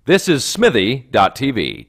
This is Smithy.tv.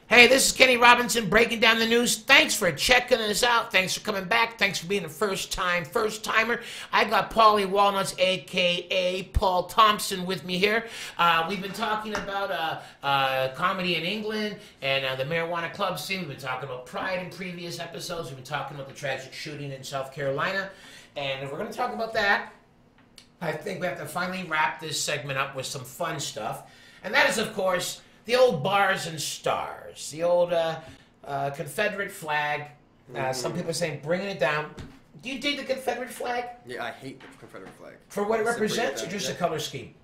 Hey, this is Kenny Robinson breaking down the news. Thanks for checking us out. Thanks for coming back. Thanks for being a first-timer. I got Paulie Walnuts, a.k.a. Paul Thompson, with me here. We've been talking about comedy in England and the marijuana club scene. We've been talking about Pride in previous episodes. We've been talking about the tragic shooting in South Carolina. And if we're going to talk about that, I think we have to finally wrap this segment up with some fun stuff. And that is, of course, the old bars and stars, the old Confederate flag. Some people are saying bringing it down. Do you dig the Confederate flag? Yeah, I hate the Confederate flag. For what it represents, or just a color scheme?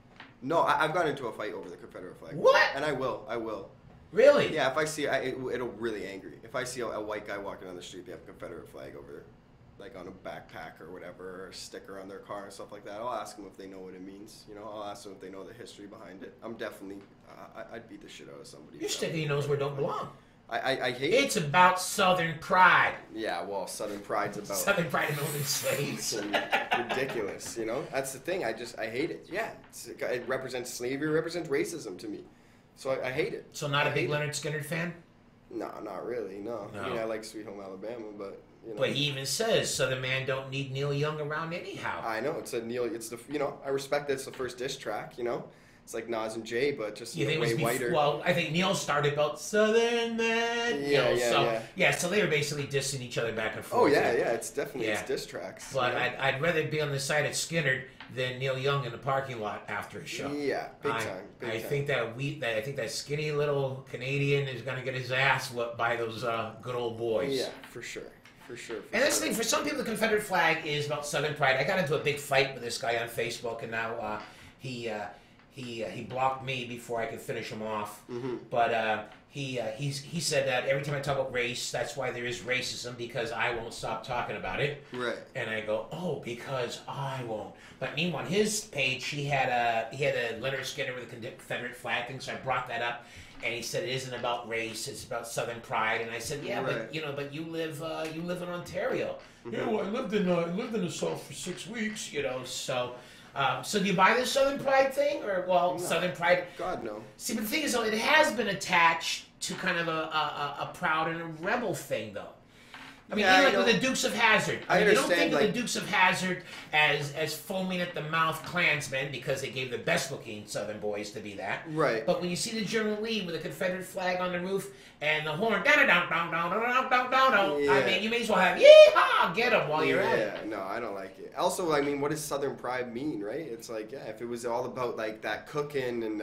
No, I've gotten into a fight over the Confederate flag. What? And I will. Really? Yeah, if I see it'll really angry. If I see a white guy walking down the street, they have a Confederate flag over, like on a backpack or whatever, or a sticker on their car and stuff like that. I'll ask them if they know what it means. You know, I'll ask them if they know the history behind it. I'm definitely, I'd beat the shit out of somebody. You're sticking your nose where it don't belong. I hate It's about Southern pride. Yeah, well, Southern pride's about Southern pride and owning slaves. ridiculous, you know? That's the thing. I hate it. Yeah, it represents slavery, it represents racism to me. So I hate it. So not a big Leonard Skinner fan? No, not really, no. I mean, I like Sweet Home Alabama, but, you know. But he even says Southern man don't need Neil Young around anyhow. I know, I respect that it's the first diss track, you know? It's like Nas and Jay, but just way whiter. Well, I think Neil started about Southern man. Yeah, so they were basically dissing each other back and forth. Oh, yeah, it's definitely it's diss tracks. But I'd rather be on the side of Skinner than Neil Young in the parking lot after a show. Yeah, big time. I think that skinny little Canadian is going to get his ass whooped by those good old boys. Yeah, for sure. And that's the thing, for some people, the Confederate flag is about Southern pride. I got into a big fight with this guy on Facebook, and now he blocked me before I could finish him off. Mm-hmm. But he said that every time I talk about race, that's why there is racism, because I won't stop talking about it. Right. And I go, oh, because I won't. But meanwhile, on his page, he had a Leonard Skinner with a Confederate flag thing, so I brought that up. And he said it isn't about race; it's about Southern pride. And I said, yeah, right. but you live in Ontario. Mm-hmm. Yeah, well, I lived in the South for 6 weeks, So do you buy this Southern pride thing, or no. Southern pride? God no. See, but the thing is, though, it has been attached to kind of a proud and a rebel thing, though. I mean, even like with the Dukes of Hazzard. I mean, you don't think of the Dukes of Hazzard as foaming at the mouth Klansmen, because they gave the best looking Southern boys to be that. Right. But when you see the General Lee with a Confederate flag on the roof and the horn, I mean, you may as well have yeehaw, get them while you're at it. Yeah, no, I don't like it. Also, I mean, what does Southern pride mean, right? It's like, yeah, if it was all about like that cooking and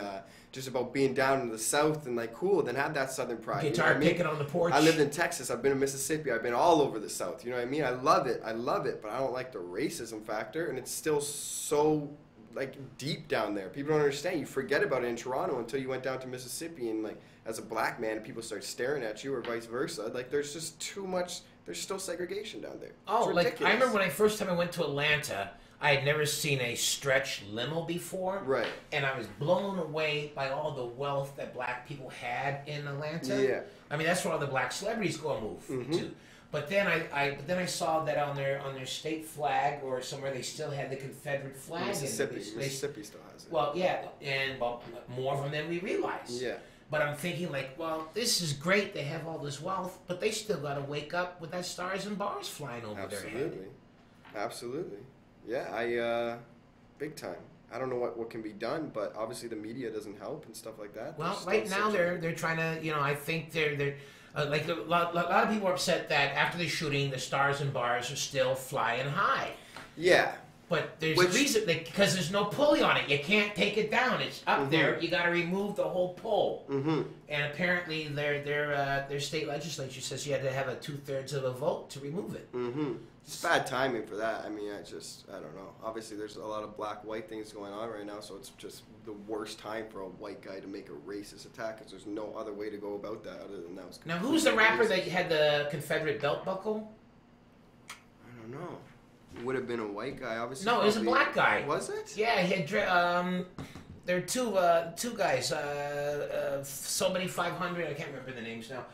just about being down in the South and like cool, then have that Southern pride. Guitar picking on the porch. I lived in Texas. I've been in Mississippi. I've been all over the South. You know what I mean? I love it, but I don't like the racism factor, and it's still so like deep down there. People don't understand. You forget about it in Toronto until you went down to Mississippi, and like as a black man, people start staring at you, or vice versa. Like there's just too much. There's still segregation down there. Oh, like I remember when I first time I went to Atlanta. I had never seen a stretch limo before. Right. And I was blown away by all the wealth that black people had in Atlanta. Yeah. I mean, that's where all the black celebrities go and move to. But then I saw that on their state flag or somewhere they still had the Confederate flag. Mississippi still has it. Well, yeah, and more of them than we realize. Yeah. But I'm thinking like, well, this is great. They have all this wealth, but they still got to wake up with that stars and bars flying over their head. Absolutely. Yeah, big time. I don't know what can be done, but obviously the media doesn't help and stuff like that. Well, right now they're trying to, I think they're like a lot of people are upset that after the shooting, the stars and bars are still flying high. Yeah. But there's a reason, because there's no pulley on it. You can't take it down. It's up there. You got to remove the whole pole. And apparently their state legislature says you had to have a 2/3 of the vote to remove it. It's bad timing for that. I mean, I don't know. Obviously, there's a lot of black-white things going on right now, so it's just the worst time for a white guy to make a racist attack, because there's no other way to go about that other than that. Now, who's the rapper that had the Confederate belt buckle? I don't know. It would have been a white guy, obviously. No, it was a black guy. Was it? Yeah, he had. There are two guys. Somebody 500. I can't remember the names now.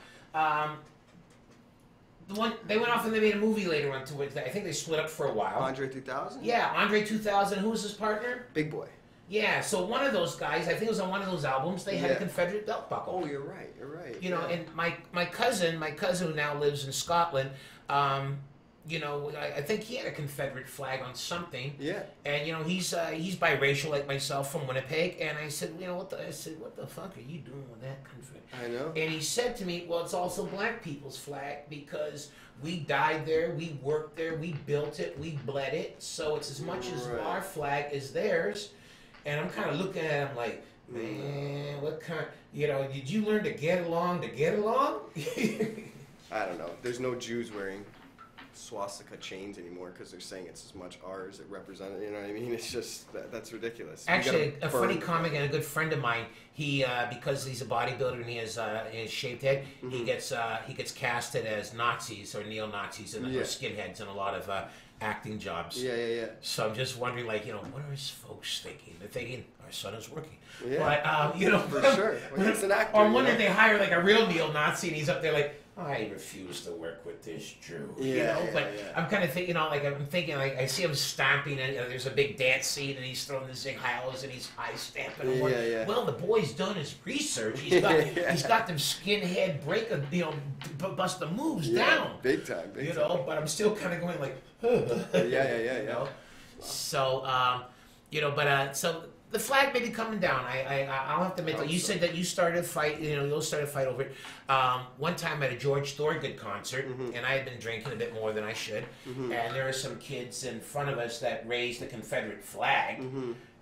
The one they went off and they made a movie later on to it. I think they split up for a while. Andre 2000? Yeah, Andre 2000. Who was his partner? Big Boy. Yeah, so one of those guys, I think it was on one of those albums, they had a Confederate belt buckle. Oh, you're right. You're right. You know, and my cousin who now lives in Scotland, you know, I think he had a Confederate flag on something. Yeah. And you know, he's biracial like myself from Winnipeg. And I said, you know, what the fuck are you doing with that Confederate? I know. And he said to me, well, it's also black people's flag because we died there, we worked there, we built it, we bled it. So it's as much as our flag is theirs. And I'm kind of looking at him like, man, what kind? You know, did you learn to get along to get along? I don't know. There's no Jews wearing swastika chains anymore because they're saying it's as much ours it represented. You know what I mean? It's just that's ridiculous. Actually, a funny comic and a good friend of mine. He because he's a bodybuilder and he has shaved head. He gets casted as Nazis or neo-Nazis and skinheads in a lot of acting jobs. Yeah. So I'm just wondering, like, you know, what are his folks thinking? They're thinking our son is working. Yeah. But you know, for sure. Well, he's an actor. Or one that they hire like a real neo-Nazi and he's up there like, I refuse to work with this Jew. You know, but I'm kind of thinking, I'm thinking, like, I see him stamping, and there's a big dance scene, and he's throwing the zig heils, and he's high stamping. Well, the boy's done his research. He's got them skinhead bust the moves down. Big time. You know, but I'm still kind of going like, yeah. You know? So, you know, but so. The flag may be coming down. I'll have to admit that you said that you started a fight. You know, you'll start a fight over it. One time at a George Thorogood concert, and I had been drinking a bit more than I should, and there were some kids in front of us that raised the Confederate flag,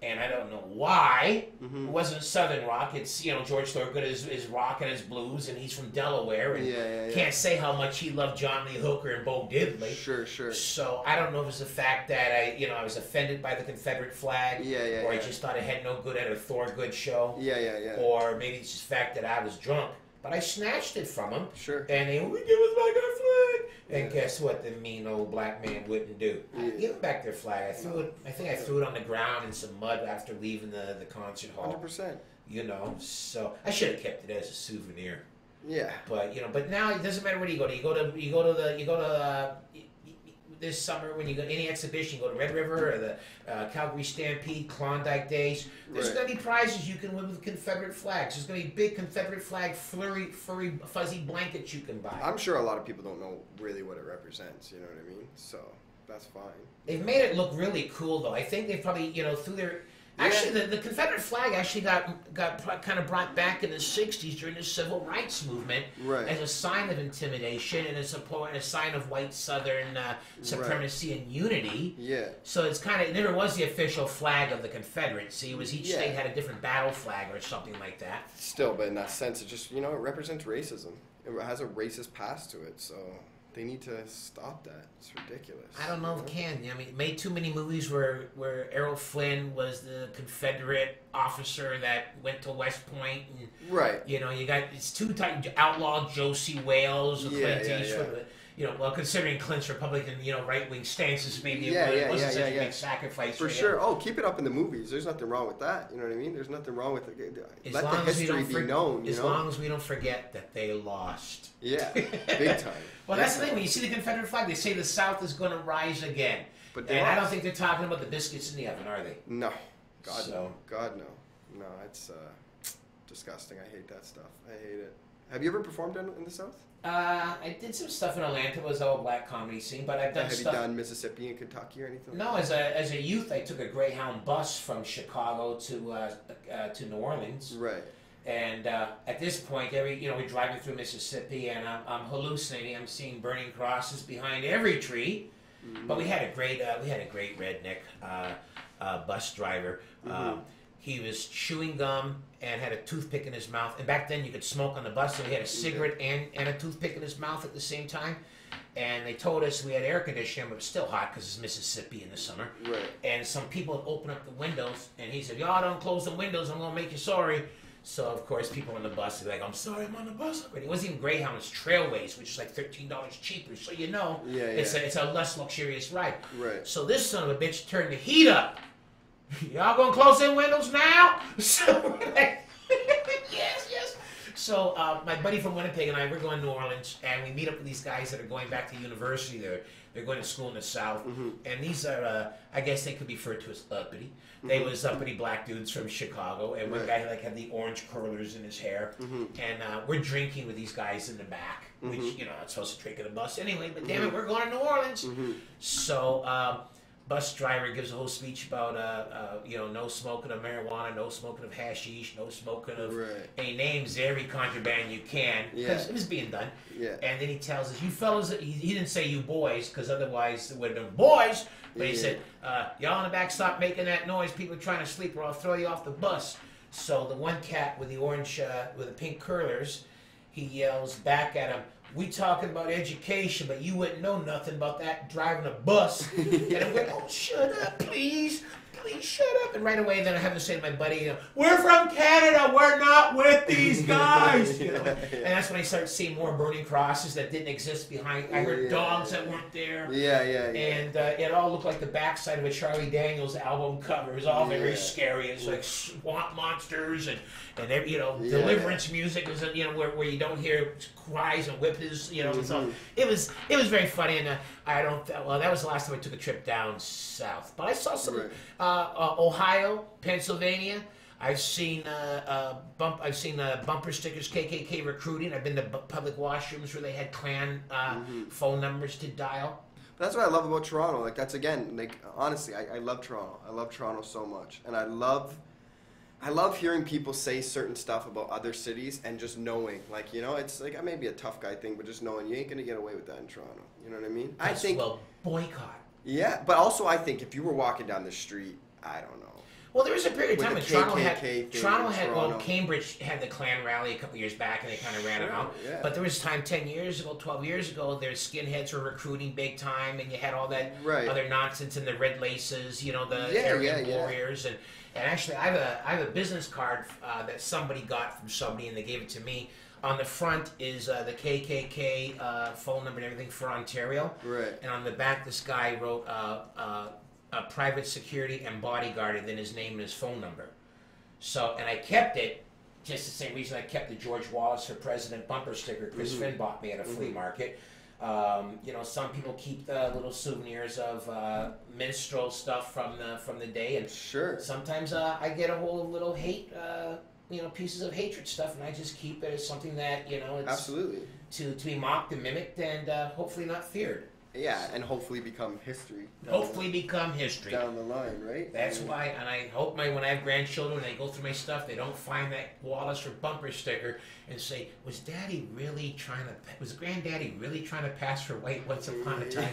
and I don't know why. It wasn't Southern rock. It's, you know, George Thorogood is rock and his blues, and he's from Delaware, and can't say how much he loved John Lee Hooker and Bo Diddley. Sure. So I don't know if it's the fact that I was offended by the Confederate flag, or I just thought it had no good at a Thorogood show, or maybe it's just the fact that I was drunk. But I snatched it from him. Sure. And they would give us back our flag. And guess what? The mean old black man wouldn't do. Give them back their flag. I think I threw it on the ground in some mud after leaving the concert hall. 100%. You know, so I should have kept it as a souvenir. Yeah. But you know, but now it doesn't matter where you go to. You go to this summer when you go to any exhibition, you go to Red River or the Calgary Stampede, Klondike Days. There's going to be prizes you can win with Confederate flags. There's going to be big Confederate flag, furry, fuzzy blankets you can buy. I'm sure a lot of people don't know really what it represents. You know what I mean? So that's fine. They've made it look really cool, though. I think they probably, you know, through their. Actually, the Confederate flag actually got kind of brought back in the 60s during the Civil Rights Movement as a sign of intimidation and as a sign of white Southern supremacy and unity. Yeah. So it's kind of, it never was the official flag of the Confederacy. It was each state had a different battle flag or something like that. Still, but in that sense, it just, you know, it represents racism. It has a racist past to it, so they need to stop that. It's ridiculous. I don't know if it can. I mean, it made too many movies where Errol Flynn was the Confederate officer that went to West Point. And, you know, you got, it's too tight. Outlaw Josie Wales, Clint Eastwood. You know, well, considering Clint's Republican, you know, right-wing stances, maybe it wasn't such a big sacrifice for sure. Oh, keep it up in the movies. There's nothing wrong with that. You know what I mean? There's nothing wrong with it. Let the history be known. As long as we don't forget that they lost. Yeah, big time. Well, that's the thing. When you see the Confederate flag, they say the South is going to rise again. But I don't think they're talking about the biscuits in the oven, are they? No. No. God, no. No, it's disgusting. I hate that stuff. I hate it. Have you ever performed in the South? I did some stuff in Atlanta. It was all black comedy scene, but I've done Have stuff. you done Mississippi and Kentucky or anything? No, as a youth, I took a Greyhound bus from Chicago to New Orleans. Right. And at this point, we're driving through Mississippi, and I'm hallucinating. I'm seeing burning crosses behind every tree. Mm-hmm. But we had a great redneck bus driver. He was chewing gum and had a toothpick in his mouth. And back then, you could smoke on the bus, so he had a cigarette and a toothpick in his mouth at the same time. And they told us we had air conditioning, but it was still hot because it's Mississippi in the summer. Right. And some people would open up the windows, and he said, "Y'all don't close the windows. I'm gonna make you sorry." So of course, people on the bus are like, "I'm sorry, I'm on the bus already." It wasn't even Greyhound; it's Trailways, which is like $13 cheaper. So you know, it's a less luxurious ride. Right. So this son of a bitch turned the heat up. "Y'all gonna close them windows now?" So we're like, yes. So my buddy from Winnipeg and I, we're going to New Orleans, and we meet up with these guys that are going back to university. They're going to school in the South, and these are, I guess they could be referred to as uppity. They was uppity black dudes from Chicago, and one guy like had the orange curlers in his hair, and we're drinking with these guys in the back, which you know, not supposed to drink in a bus anyway. But damn it, we're going to New Orleans. So bus driver gives a whole speech about you know, no smoking of marijuana, no smoking of hashish, no smoking of, and he names every contraband you can because it was being done. And then he tells us, you fellas, he didn't say you boys because otherwise it would have been boys. But he said, y'all in the back, stop making that noise. People are trying to sleep or I'll throw you off the bus. So the one cat with the orange, with the pink curlers, he yells back at him, we talking about education, but you wouldn't know nothing about that driving a bus. And I went, oh, shut up, please. Please shut up. And right away, then I have to say to my buddy, you know, we're from Canada. We're not with these guys. You know? And that's when I started seeing more burning crosses that didn't exist behind. I heard dogs that weren't there. And it all looked like the backside of a Charlie Daniels album cover. It was all very scary. It's like swamp monsters and you know, deliverance music is, you know, where you don't hear cries and whippers, you know. So it was very funny. And well, that was the last time I took a trip down south. But I saw some Ohio, Pennsylvania. I've seen bumper stickers, KKK recruiting. I've been to public washrooms where they had Klan phone numbers to dial. That's what I love about Toronto. Like, that's, again, like, honestly, I love Toronto. I love Toronto so much, and I love hearing people say certain stuff about other cities and just knowing, like, you know, it's like maybe a tough guy thing, but just knowing you ain't gonna get away with that in Toronto. You know what I mean? I think, well, boycott. Yeah, but also I think if you were walking down the street, I don't know. Well, there was a period of time when Toronto, Cambridge had the Klan rally a couple years back, and they kind of ran them out. But there was a time 10 years ago, 12 years ago, their skinheads were recruiting big time, and you had all that other nonsense and the red laces, you know, the Aryan warriors, and actually, I have a business card that somebody got from somebody, and they gave it to me. On the front is the KKK phone number and everything for Ontario. And on the back, this guy wrote a private security and bodyguard, and then his name and his phone number. So, and I kept it, just the same reason I kept the George Wallace for President bumper sticker Chris Finn bought me at a flea market. You know, some people keep the little souvenirs of minstrel stuff from the day, and sometimes I get a whole little hate, you know, pieces of hatred stuff, and I just keep it as something that, you know, it's to be mocked and mimicked, and hopefully not feared. Yeah, and hopefully become history. Become history down the line, right? That's why, and I hope when I have grandchildren, when they go through my stuff, they don't find that Wallace or bumper sticker and say, was Granddaddy really trying to pass for white once upon a time?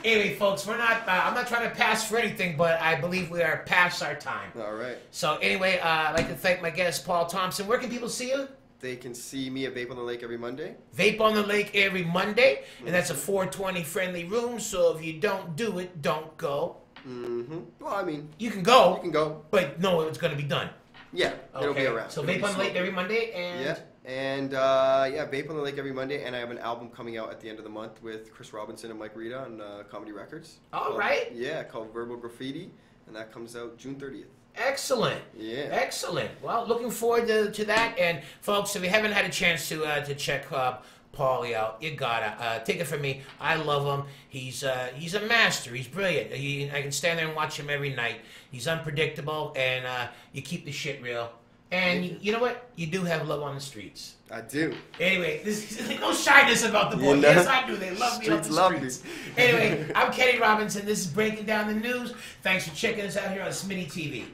Anyway, folks, I'm not trying to pass for anything, but I believe we are past our time. All right. So anyway, I'd like to thank my guest, Paul Thompson. Where can people see you? They can see me at Vape on the Lake every Monday. Vape on the Lake every Monday, and that's a 420 friendly room, so if you don't do it, don't go. Well, I mean, you can go. You can go. But no, it's going to be done. Yeah, it'll be around. So Vape on the Lake every Monday, and... Vape on the Lake every Monday, and I have an album coming out at the end of the month with Chris Robinson and Mike Rita on Comedy Records. Right. Yeah, called Verbal Graffiti, and that comes out June 30th. Excellent. Yeah. Excellent. Well, looking forward to that. And folks, if you haven't had a chance to check Paulie out, you gotta take it from me. I love him. He's a master. He's brilliant. I can stand there and watch him every night. He's unpredictable, and you keep the shit real. And you know what? You do have love on the streets. I do. Anyway, there's no shyness about the boy. You know? Yes, I do. They love me on the streets. Anyway, I'm Kenny Robinson. This is Breaking Down the News. Thanks for checking us out here on Smitty TV.